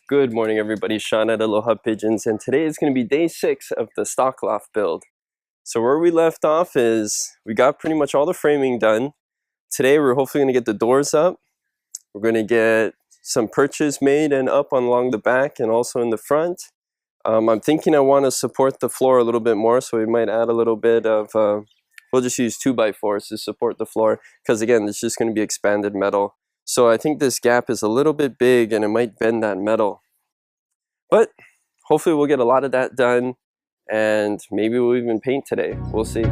Good morning, everybody. Sean at Aloha Pigeons, and today is going to be day 6 of the stock loft build. So where we left off is we got pretty much all the framing done. Today we're hopefully going to get the doors up. We're going to get some perches made and up along the back and also in the front. I'm thinking I want to support the floor a little bit more, so we might add a little bit of, we'll just use 2x4s to support the floor, because again, it's just going to be expanded metal. So I think this gap is a little bit big and it might bend that metal. But hopefully we'll get a lot of that done, and maybe we'll even paint today. We'll see.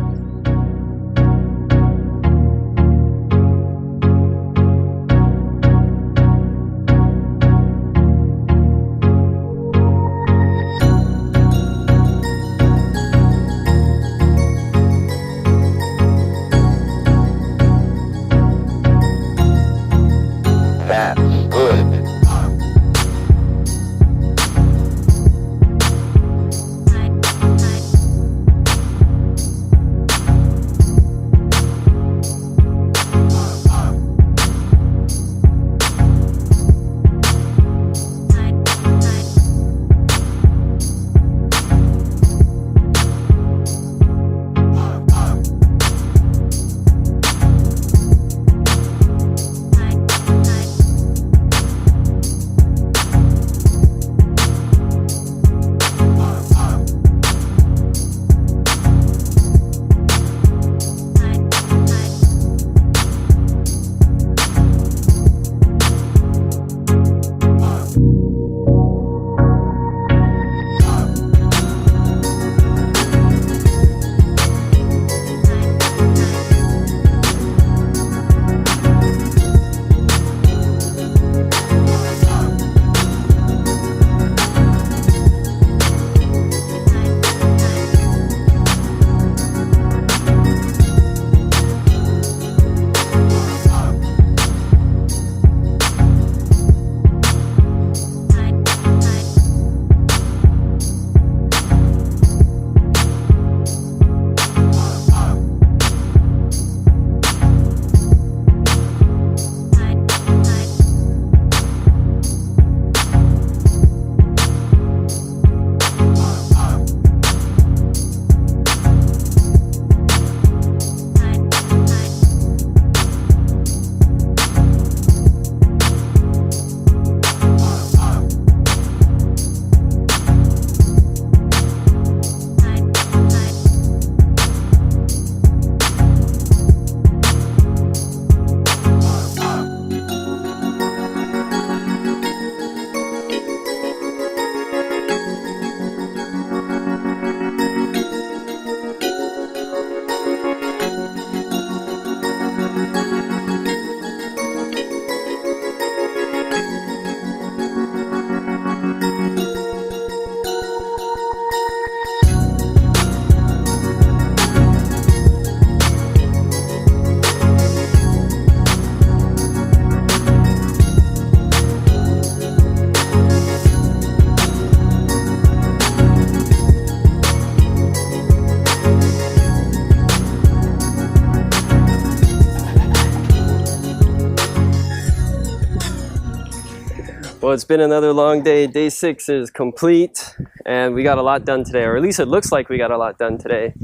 Well, it's been another long day. Day 6 is complete, and we got a lot done today, or at least it looks like we got a lot done today.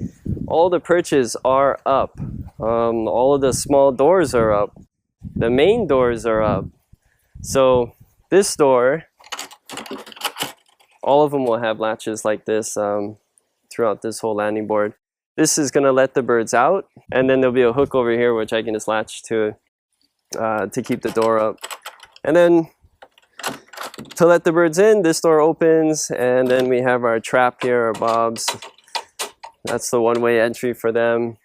All the perches are up. All of the small doors are up. The main doors are up. So this door, all of them will have latches like this throughout this whole landing board. This is going to let the birds out, and then there'll be a hook over here which I can just latch to keep the door up. And then to let the birds in, this door opens, and then we have our trap here, our bobs. That's the one-way entry for them.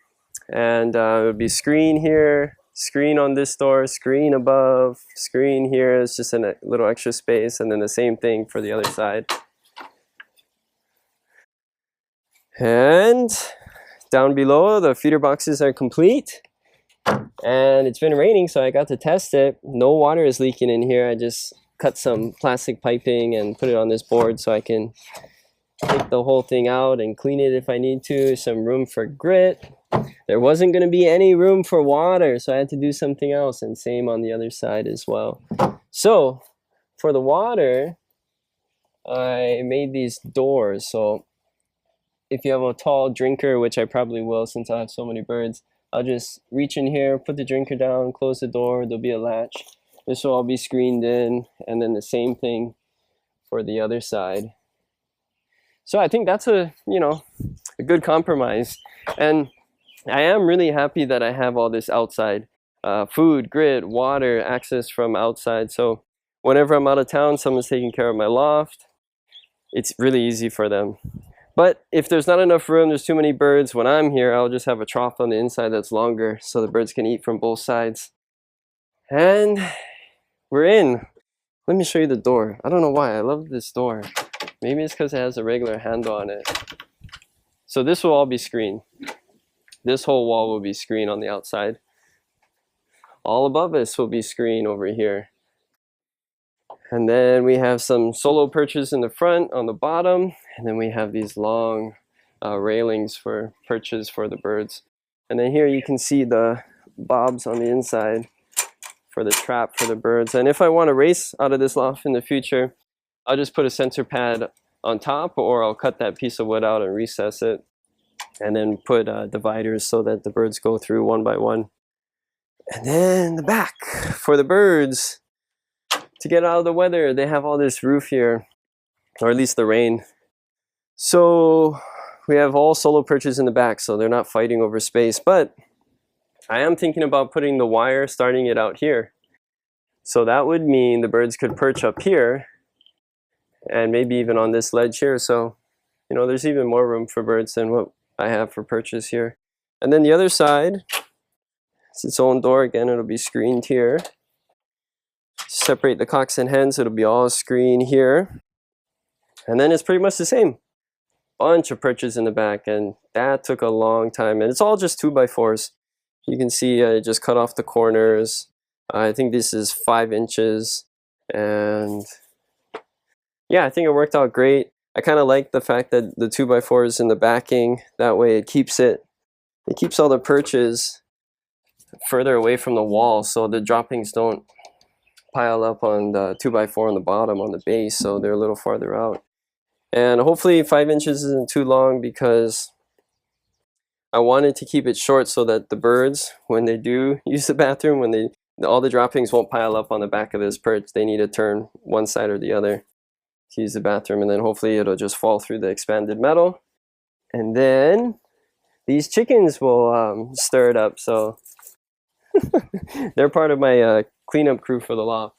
And it would be screen here, screen on this door, screen above, screen here. It's just in a little extra space, and then the same thing for the other side. And down below, the feeder boxes are complete. And it's been raining, so I got to test it. No water is leaking in here. I just cut some plastic piping and put it on this board so I can take the whole thing out and clean it if I need to. Some room for grit. There wasn't going to be any room for water, so I had to do something else, and same on the other side as well. So for the water, I made these doors. So if you have a tall drinker, which I probably will since I have so many birds, I'll just reach in here, put the drinker down, close the door, there'll be a latch. This will all be screened in, and then the same thing for the other side. So I think that's a good compromise. And I am really happy that I have all this outside food, grit, water, access from outside. So whenever I'm out of town, someone's taking care of my loft. It's really easy for them. But if there's not enough room, there's too many birds, when I'm here, I'll just have a trough on the inside that's longer so the birds can eat from both sides. And we're in. Let me show you the door. I don't know why, I love this door. Maybe it's because it has a regular handle on it. So this will all be screened. This whole wall will be screened on the outside. All above us will be screened over here. And then we have some solo perches in the front on the bottom. And then we have these long railings for perches for the birds. And then here you can see the bobs on the inside for the trap for the birds. And if I want to race out of this loft in the future, I'll just put a sensor pad on top, or I'll cut that piece of wood out and recess it. And then put dividers so that the birds go through one by one. And then the back for the birds. To get out of the weather, they have all this roof here, or at least the rain. So we have all solo perches in the back, so they're not fighting over space. But I am thinking about putting the wire, starting it out here. So that would mean the birds could perch up here, and maybe even on this ledge here. So, there's even more room for birds than what I have for perches here. And then the other side, it's its own door again, it'll be screened here. Separate the cocks and hens, it'll be all screened here. And then it's pretty much the same. Bunch of perches in the back, and that took a long time. And it's all just 2x4s. You can see I just cut off the corners. I think this is 5 inches. And yeah, I think it worked out great. I kind of like the fact that the 2x4 is in the backing. That way it keeps all the perches further away from the wall, so the droppings don't pile up on the 2x4 on the bottom on the base, so they're a little farther out. And hopefully 5 inches isn't too long, because I wanted to keep it short so that the birds, when they do use the bathroom, all the droppings won't pile up on the back of this perch. They need to turn one side or the other to use the bathroom, and then hopefully it'll just fall through the expanded metal. And then these chickens will stir it up, so they're part of my cleanup crew for the loft.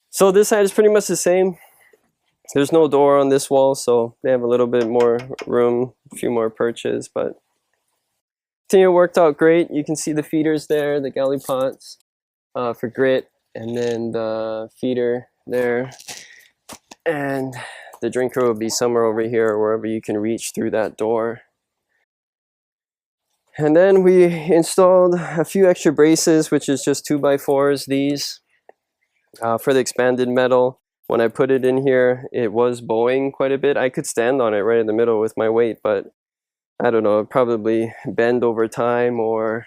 So this side is pretty much the same. There's no door on this wall, so they have a little bit more room, a few more perches, but I think it worked out great. You can see the feeders there, the galley pots for grit, and then the feeder there. And the drinker will be somewhere over here, or wherever you can reach through that door. And then we installed a few extra braces, which is just 2x4s, these, for the expanded metal. When I put it in here, it was bowing quite a bit. I could stand on it right in the middle with my weight, but I don't know, it'd probably bend over time, or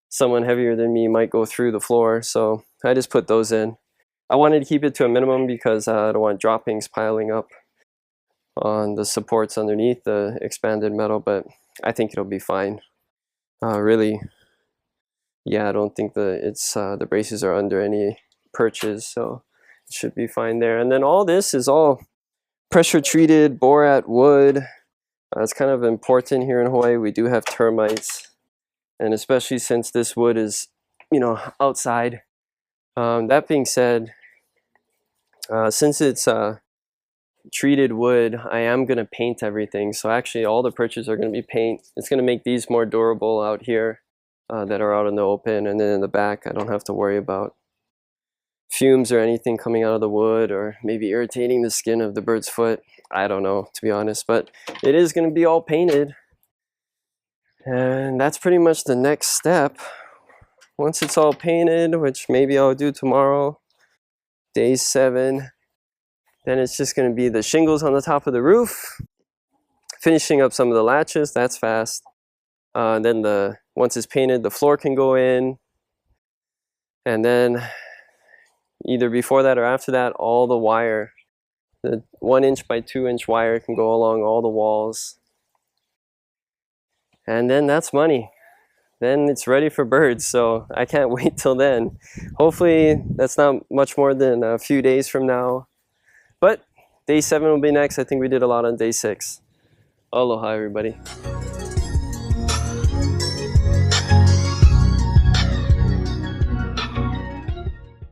someone heavier than me might go through the floor. So I just put those in. I wanted to keep it to a minimum because I don't want droppings piling up on the supports underneath the expanded metal, but I think it'll be fine. Really, yeah, I don't think the braces are under any perches, so it should be fine there. And then all this is all pressure treated borat wood. It's kind of important here in Hawaii. We do have termites, and especially since this wood is, outside. That being said, since it's treated wood, I am going to paint everything. So actually all the perches are going to be paint. It's going to make these more durable out here that are out in the open. And then in the back, I don't have to worry about fumes or anything coming out of the wood, or maybe irritating the skin of the bird's foot. I don't know, to be honest, but it is going to be all painted. And that's pretty much the next step. Once it's all painted, which maybe I'll do tomorrow, day 7, then it's just going to be the shingles on the top of the roof, finishing up some of the latches. That's fast. Then once it's painted, the floor can go in, and then either before that or after that, all the wire, the 1 inch by 2 inch wire can go along all the walls. And then that's money. Then it's ready for birds, so I can't wait till then. Hopefully that's not much more than a few days from now. But day 7 will be next. I think we did a lot on day 6. Aloha, everybody.